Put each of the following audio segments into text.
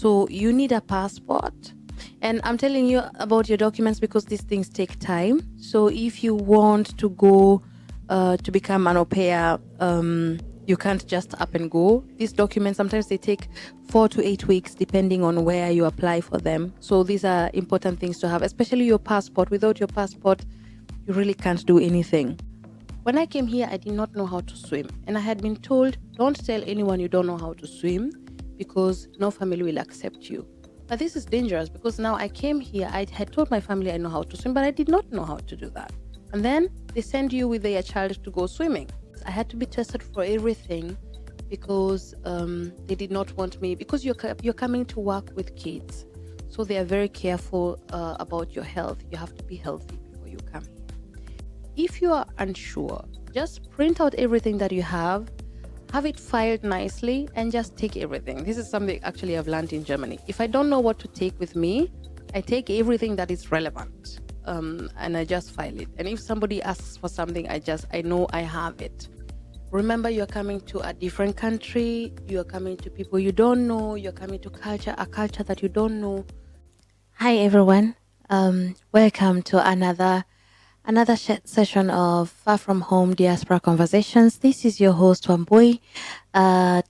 So you need a passport. And I'm telling you about your documents because these things take time. So if you want to go to become an au pair, you can't just up and go. These documents, sometimes they take 4 to 8 weeks depending on where you apply for them. So these are important things to have, especially your passport. Without your passport, you really can't do anything. When I came here, I did not know how to swim. And I had been told, don't tell anyone you don't know how to swim because no family will accept you. But this is dangerous because now I came here, I had told my family I know how to swim, but I did not know how to do that. And then they send you with their child to go swimming. I had to be tested for everything because they did not want me, because you're coming to work with kids. So they are very careful about your health. You have to be healthy before you come here. If you are unsure, just print out everything that you have it filed nicely, and just take everything. This is something actually I've learned in Germany. If I don't know what to take with me, I take everything that is relevant and I just file it. And if somebody asks for something, I know I have it. Remember, you're coming to a different country, you're coming to people you don't know, you're coming to a culture that you don't know. Hi everyone, welcome to another session of Far From Home Diaspora Conversations. This is your host Wambui.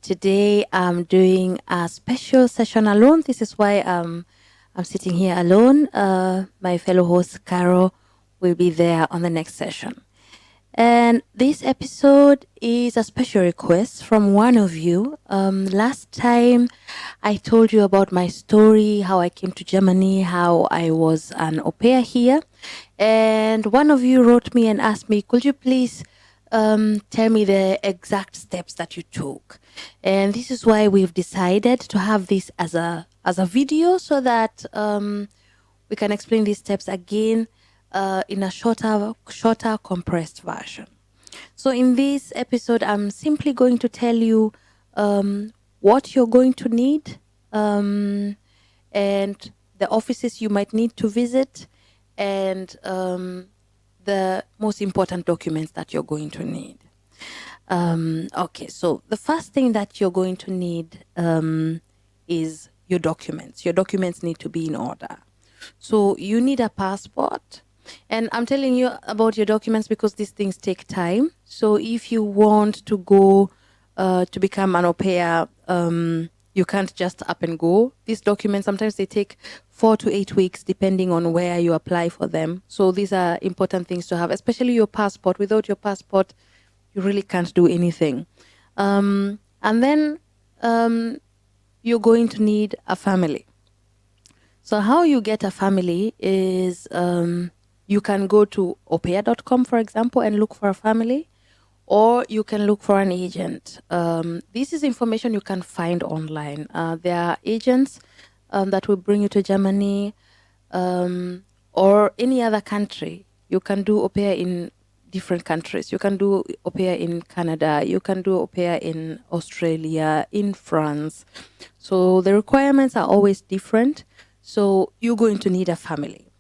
Today I'm doing a special session alone. This is why I'm sitting here alone. My fellow host Caro will be there on the next session. And this episode is a special request from one of you. Last time I told you about my story, how I came to Germany, how I was an au pair here. And one of you wrote me and asked me, could you please tell me the exact steps that you took? And this is why we've decided to have this as a video so that we can explain these steps again in a shorter compressed version. So in this episode, I'm simply going to tell you what you're going to need and the offices you might need to visit, and the most important documents that you're going to need. Okay, so the first thing that you're going to need is your documents. Your documents need to be in order. So you need a passport. And I'm telling you about your documents because these things take time. So if you want to go to become an au pair, you can't just up and go. These documents, sometimes they take 4 to 8 weeks depending on where you apply for them. So these are important things to have, especially your passport. Without your passport, you really can't do anything. And then you're going to need a family. So how you get a family is you can go to aupair.com, for example, and look for a family, or you can look for an agent. This is information you can find online. There are agents that will bring you to Germany or any other country. You can do au pair in different countries. You can do au pair in Canada. You can do au pair in Australia, in France. So the requirements are always different. So you're going to need a family.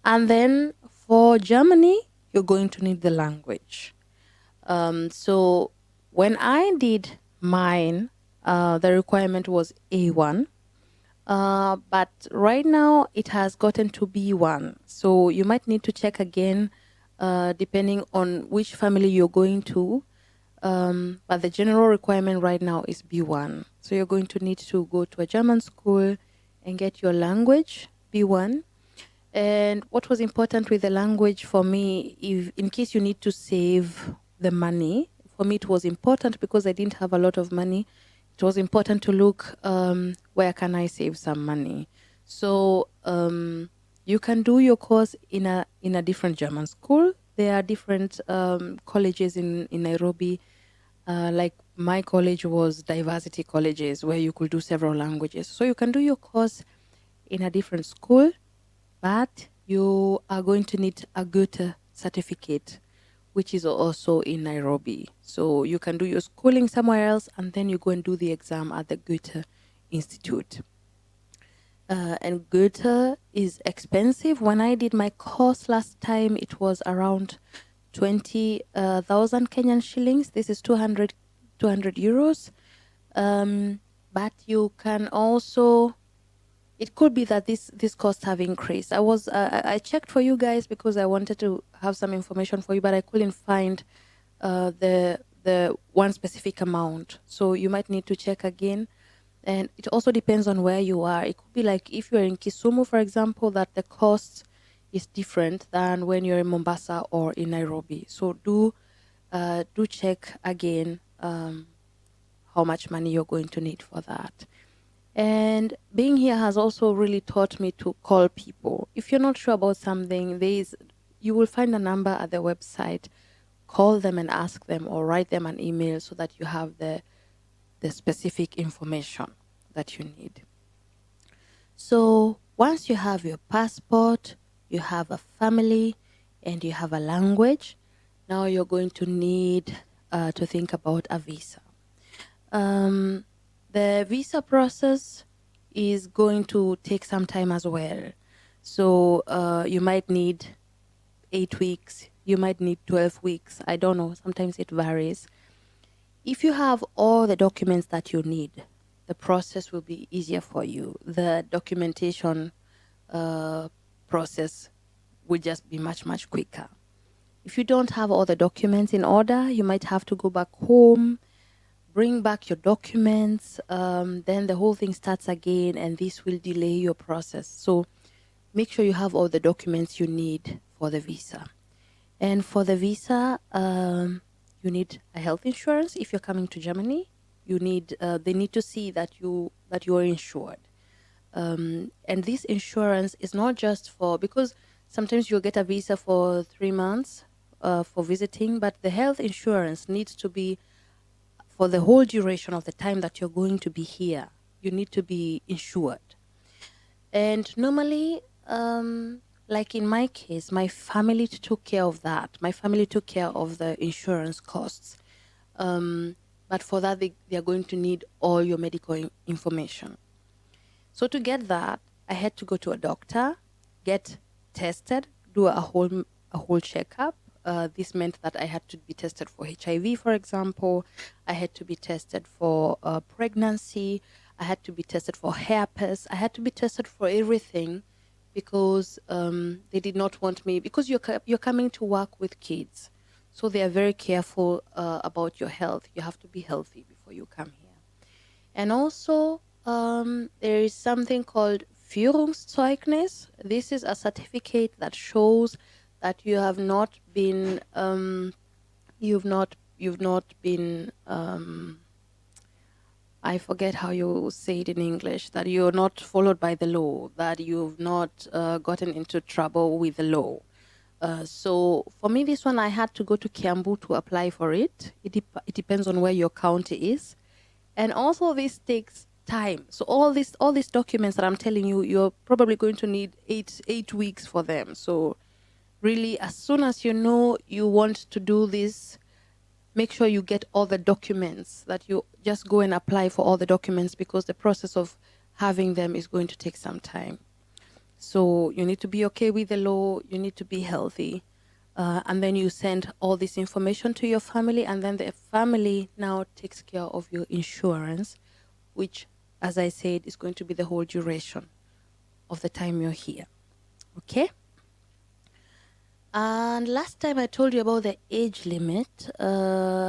And then for Germany, you're going to need the language. So when I did mine, the requirement was A1. But right now it has gotten to B1. So you might need to check again, depending on which family you're going to. But the general requirement right now is B1. So you're going to need to go to a German school and get your language, B1. And what was important with the language for me, if in case you need to save the money, for me it was important because I didn't have a lot of money. It was important to look where can I save some money. So you can do your course in a different German school. There are different colleges in Nairobi. Like my college was diversity colleges where you could do several languages. So you can do your course in a different school, but you are going to need a Goethe certificate, which is also in Nairobi. So you can do your schooling somewhere else, and then you go and do the exam at the Goethe Institute. And Goethe is expensive. When I did my course last time, it was around 20,000 Kenyan shillings. This is 200 euros. But you can also, it could be that these costs have increased. I checked for you guys because I wanted to have some information for you, but I couldn't find the one specific amount. So you might need to check again. And it also depends on where you are. It could be like if you're in Kisumu, for example, that the cost is different than when you're in Mombasa or in Nairobi. So do check again how much money you're going to need for that. And being here has also really taught me to call people. If you're not sure about something, you will find a number at the website. Call them and ask them, or write them an email so that you have the specific information that you need. So once you have your passport, you have a family, and you have a language, now you're going to need to think about a visa. The visa process is going to take some time as well. So you might need 8 weeks, you might need 12 weeks. I don't know, sometimes it varies. If you have all the documents that you need, the process will be easier for you. The documentation process will just be much, much quicker. If you don't have all the documents in order, you might have to go back home, bring back your documents, then the whole thing starts again, and this will delay your process. So make sure you have all the documents you need for the visa. And for the visa, you need a health insurance. If you're coming to Germany, they need to see that you are insured. And this insurance is not just because sometimes you'll get a visa for 3 months for visiting, but the health insurance needs to be for the whole duration of the time that you're going to be here. You need to be insured. And normally, like in my case, my family took care of that. My family took care of the insurance costs. But for that, they are going to need all your medical information. So to get that, I had to go to a doctor, get tested, do a whole checkup. This meant that I had to be tested for HIV, for example. I had to be tested for pregnancy. I had to be tested for herpes. I had to be tested for everything because they did not want me, because you're coming to work with kids. So they are very careful about your health. You have to be healthy before you come here. And also, there is something called Führungszeugnis. This is a certificate that shows that you have not been, I forget how you say it in English, that you're not followed by the law, that you've not gotten into trouble with the law. So for me, this one, I had to go to Kiambu to apply for it. It depends on where your county is. And also this takes time. So all these documents that I'm telling you, you're probably going to need eight weeks for them. So really, as soon as you know you want to do this, make sure you get all the documents, that you just go and apply for all the documents, because the process of having them is going to take some time. So you need to be okay with the law, you need to be healthy. And then you send all this information to your family, and then the family now takes care of your insurance, which, as I said, is going to be the whole duration of the time you're here. Okay? And last time I told you about the age limit,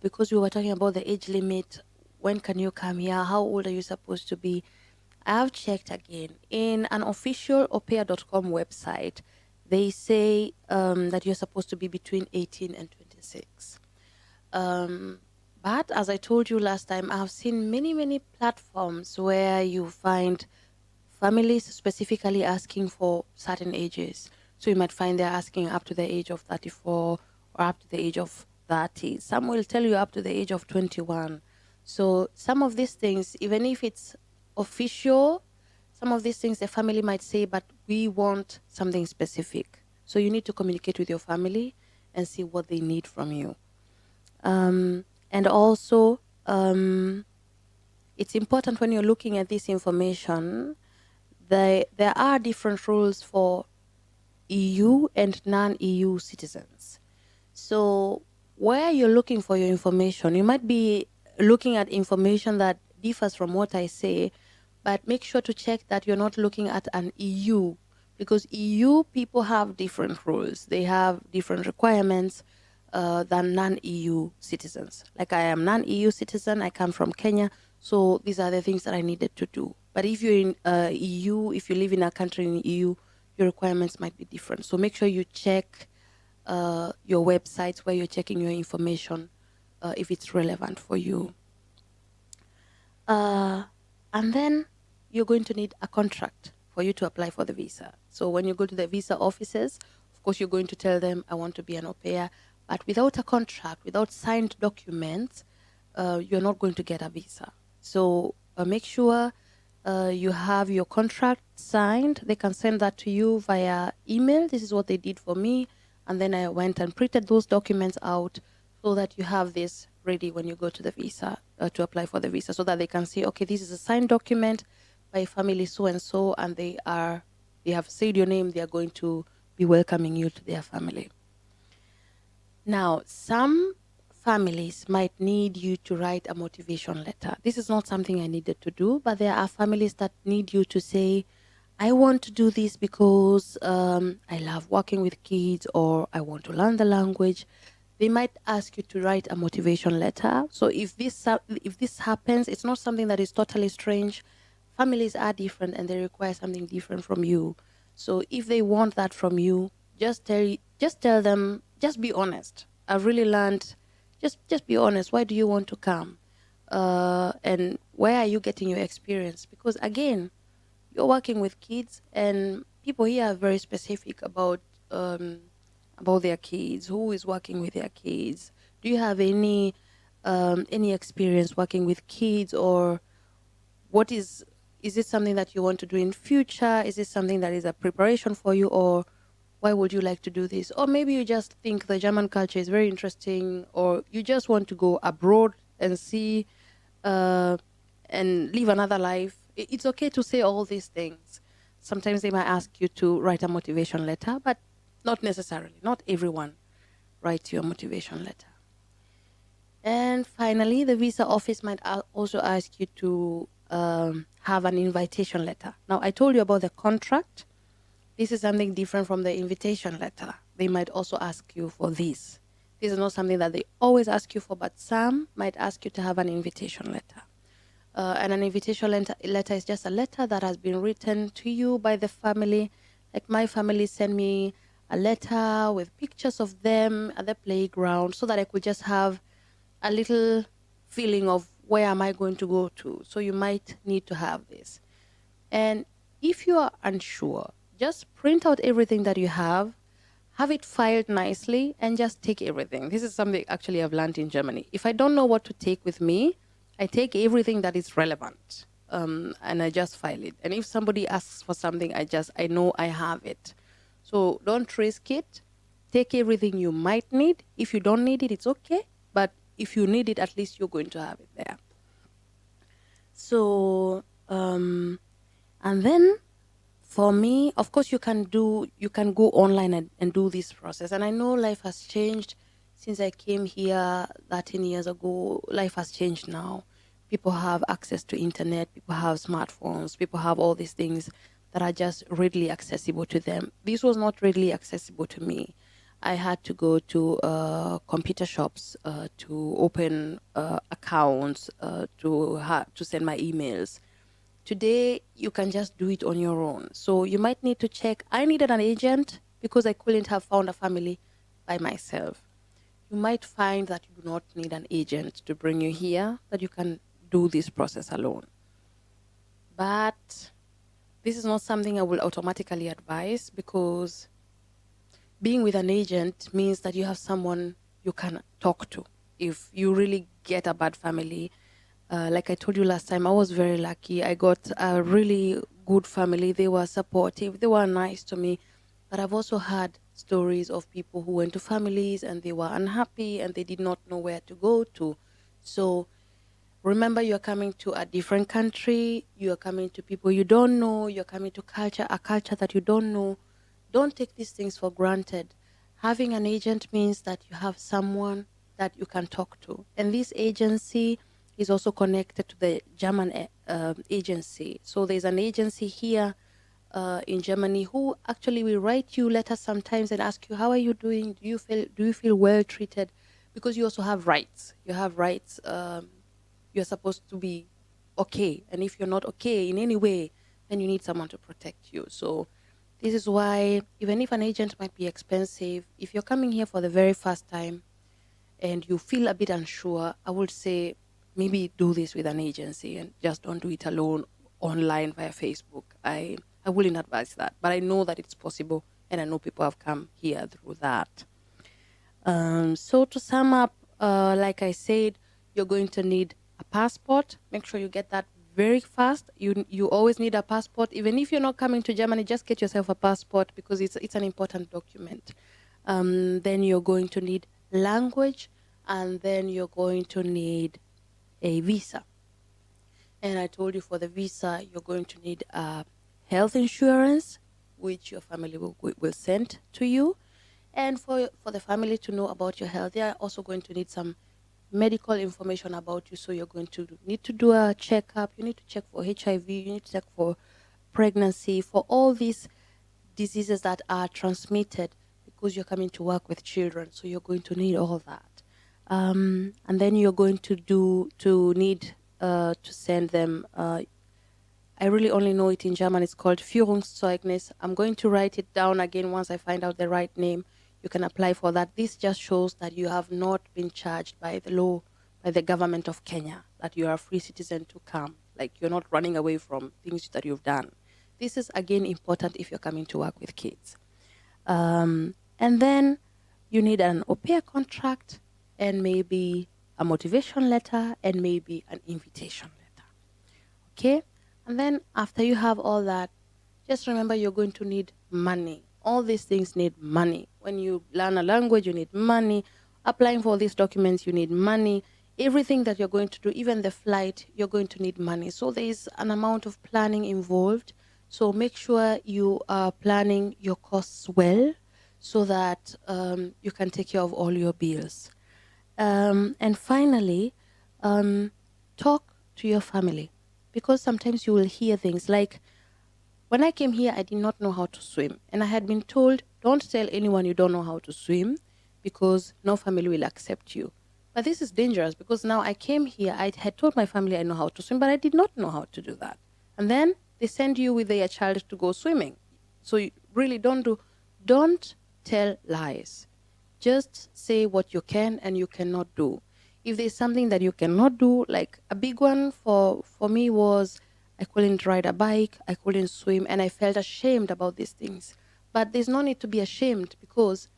because we were talking about the age limit. When can you come here? How old are you supposed to be? I've checked again. In an official opea.com website, they say that you're supposed to be between 18 and 26. But as I told you last time, I've seen many platforms where you find families specifically asking for certain ages. So you might find they're asking up to the age of 34 or up to the age of 30. Some will tell you up to the age of 21. So some of these things, even if it's official, some of these things the family might say, but we want something specific. So you need to communicate with your family and see what they need from you. And also, it's important when you're looking at this information, there are different rules for EU and non-EU citizens. So where you're looking for your information, you might be looking at information that differs from what I say, but make sure to check that you're not looking at an EU, because EU people have different rules. They have different requirements than non-EU citizens. Like I am non-EU citizen, I come from Kenya, so these are the things that I needed to do. But if you're in EU, if you live in a country in EU, your requirements might be different. So make sure you check your websites where you're checking your information if it's relevant for you. And then you're going to need a contract for you to apply for the visa. So when you go to the visa offices, of course, you're going to tell them, I want to be an au pair. But without a contract, without signed documents, you're not going to get a visa. So make sure you have your contract signed. They can send that to you via email. This is what they did for me. And then I went and printed those documents out so that you have this ready when you go to the visa, to apply for the visa, so that they can see, okay, this is a signed document by family so-and-so, and they have said your name, they are going to be welcoming you to their family. Now, some families might need you to write a motivation letter. This is not something I needed to do, but there are families that need you to say, I want to do this because I love working with kids, or I want to learn the language. They might ask you to write a motivation letter. So if this happens, it's not something that is totally strange. Families are different and they require something different from you. So if they want that from you, just tell them, just be honest. I've really learned, just be honest. Why do you want to come? And where are you getting your experience? Because again, you're working with kids, and people here are very specific about their kids. Who is working with their kids? Do you have any experience working with kids, or what is it something that you want to do in future? Is it something that is a preparation for you, or why would you like to do this? Or maybe you just think the German culture is very interesting, or you just want to go abroad and see and live another life. It's okay to say all these things. Sometimes they might ask you to write a motivation letter, but not necessarily. Not everyone writes you a motivation letter. And finally, the visa office might also ask you to have an invitation letter. Now, I told you about the contract. This is something different from the invitation letter. They might also ask you for this. This is not something that they always ask you for, but some might ask you to have an invitation letter. And an invitation letter is just a letter that has been written to you by the family. Like my family sent me a letter with pictures of them at the playground so that I could just have a little feeling of where am I going to go to. So you might need to have this. And if you are unsure, just print out everything that you have it filed nicely, and just take everything. This is something actually I've learned in Germany. If I don't know what to take with me, I take everything that is relevant, and I just file it. And if somebody asks for something, I know I have it. So don't risk it. Take everything you might need. If you don't need it, it's okay. But if you need it, at least you're going to have it there. So, and then for me, of course, you can go online and do this process. And I know life has changed since I came here 13 years ago. Life has changed now. People have access to internet. People have smartphones. People have all these things that are just readily accessible to them. This was not readily accessible to me. I had to go to computer shops to open accounts, to send my emails. Today, you can just do it on your own. So you might need to check. I needed an agent because I couldn't have found a family by myself. You might find that you do not need an agent to bring you here, that you can do this process alone. But this is not something I will automatically advise, because being with an agent means that you have someone you can talk to. If you really get a bad family, like I told you last time, I was very lucky. I got a really good family. They were supportive. They were nice to me. But I've also had stories of people who went to families and they were unhappy and they did not know where to go to. So remember, you're coming to a different country. You're coming to people you don't know. You're coming to a culture that you don't know. Don't take these things for granted. Having an agent means that you have someone that you can talk to. And this agency is also connected to the German agency. So there's an agency here in Germany who actually will write you letters sometimes and ask you, how are you doing? Do you feel well treated? Because you also have rights. You have rights. You're supposed to be okay. And if you're not okay in any way, then you need someone to protect you. So this is why, even if an agent might be expensive, if you're coming here for the very first time and you feel a bit unsure, I would say maybe do this with an agency and just don't do it alone online via Facebook. I wouldn't advise that, but I know that it's possible, and I know people have come here through that. So to sum up, like I said, you're going to need a passport. Make sure you get that very fast. You always need a passport, even if you're not coming to Germany. Just get yourself a passport because it's an important document. Then you're going to need language, and then you're going to need a visa. And I told you for the visa, you're going to need health insurance, which your family will send to you. And for the family to know about your health, they are also going to need some medical information about you. So you're going to need to do a checkup. You need to check for HIV. You need to check for pregnancy, for all these diseases that are transmitted because you're coming to work with children. So you're going to need all that. And then you're going to need to send them. I really only know it in German. It's called Führungszeugnis. I'm going to write it down again once I find out the right name. You can apply for that. This just shows that you have not been charged by the law, by the government of Kenya, that you are a free citizen to come. Like you're not running away from things that you've done. This is again important if you're coming to work with kids. And then you need an au pair contract and maybe a motivation letter and maybe an invitation letter. Okay? And then after you have all that, just remember you're going to need money. All these things need money. When you learn a language, you need money. Applying for these documents, you need money. Everything that you're going to do, even the flight, you're going to need money. So there is an amount of planning involved. So make sure you are planning your costs well so that you can take care of all your bills. And finally, talk to your family because sometimes you will hear things like, when I came here, I did not know how to swim. And I had been told, don't tell anyone you don't know how to swim because no family will accept you. But this is dangerous because now I came here, I had told my family I know how to swim, but I did not know how to do that. And then they send you with their child to go swimming. So you really don't tell lies. Just say what you can and you cannot do. If there's something that you cannot do, like a big one for me was I couldn't ride a bike, I couldn't swim, and I felt ashamed about these things. But there's no need to be ashamed because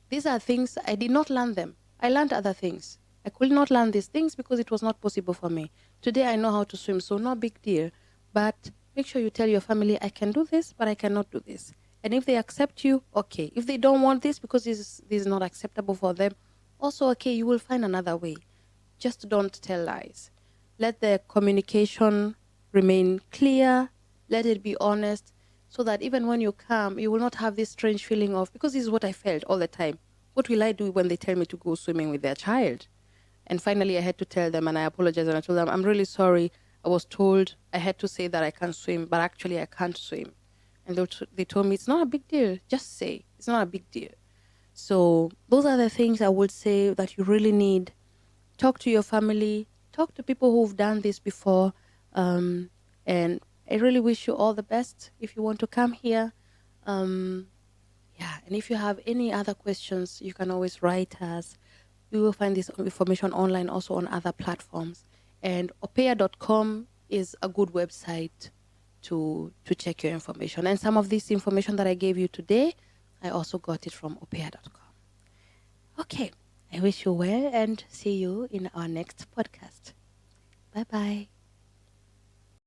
these are things I did not learn them. I learned other things. I could not learn these things because it was not possible for me. Today I know how to swim, so no big deal. But make sure you tell your family, I can do this, but I cannot do this. And if they accept you, okay. If they don't want this because this is not acceptable for them, also okay, you will find another way. Just don't tell lies. Let the communication remain clear. Let it be honest so that even when you come, you will not have this strange feeling of, because this is what I felt all the time. What will I do when they tell me to go swimming with their child? And finally, I had to tell them, and I apologized, and I told them, I'm really sorry. I was told I had to say that I can swim, but actually I can't swim. And they told me, it's not a big deal. Just say, it's not a big deal. So those are the things I would say that you really need. Talk to your family, talk to people who've done this before. And I really wish you all the best if you want to come here. Yeah, and if you have any other questions, you can always write us. You will find this information online also on other platforms. And opea.com is a good website to check your information. And some of this information that I gave you today, I also got it from opea.com. Okay, I wish you well and see you in our next podcast. Bye-bye.